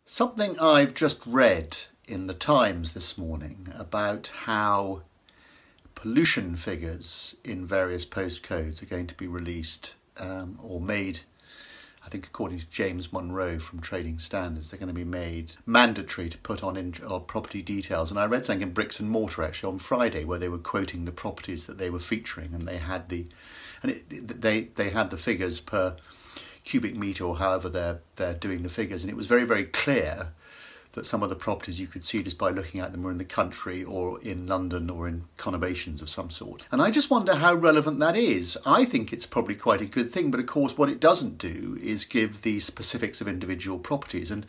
Something I've just read in the Times this morning about how pollution figures in various postcodes are going to be released or made, I think according to James Monroe from Trading Standards, they're going to be made mandatory to put on property details. And I read something in Bricks and Mortar actually on Friday where they were quoting the properties that they were featuring, and they had they had the figures per cubic metre or however they're doing the figures, and it was very, very clear that some of the properties you could see just by looking at them were in the country or in London or in conurbations of some sort. And I just wonder how relevant that is. I think it's probably quite a good thing, but of course what it doesn't do is give the specifics of individual properties, and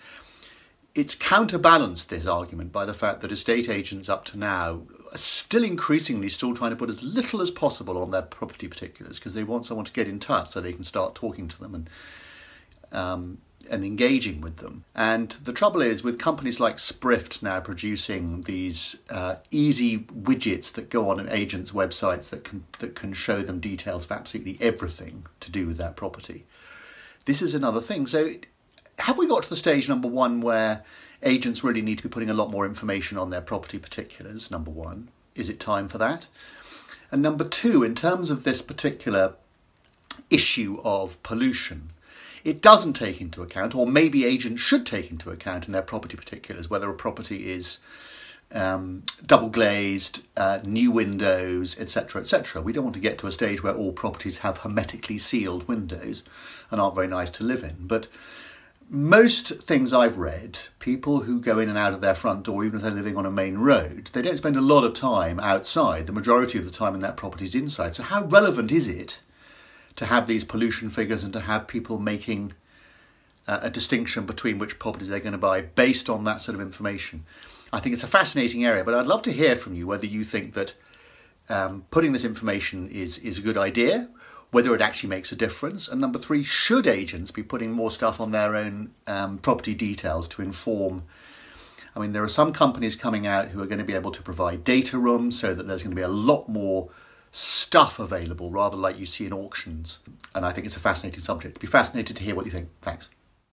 it's counterbalanced, this argument, by the fact that estate agents up to now are still trying to put as little as possible on their property particulars because they want someone to get in touch so they can start talking to them and engaging with them. And the trouble is, with companies like Sprift now producing these easy widgets that go on agents' websites that can show them details of absolutely everything to do with that property. This is another thing. So have we got to the stage, number one, where agents really need to be putting a lot more information on their property particulars, number one? Is it time for that? And number two, in terms of this particular issue of pollution, it doesn't take into account, or maybe agents should take into account in their property particulars, whether a property is double glazed, new windows, etc., etc. We don't want to get to a stage where all properties have hermetically sealed windows and aren't very nice to live in. But most things I've read, people who go in and out of their front door, even if they're living on a main road, they don't spend a lot of time outside. The majority of the time in that property is inside. So how relevant is it to have these pollution figures and to have people making a distinction between which properties they're going to buy based on that sort of information? I think it's a fascinating area, but I'd love to hear from you whether you think that putting this information is a good idea, whether it actually makes a difference, and number three, should agents be putting more stuff on their own property details to inform? I mean, there are some companies coming out who are going to be able to provide data rooms so that there's going to be a lot more stuff available, rather like you see in auctions. And I think it's a fascinating subject. I'd be fascinated to hear what you think. Thanks.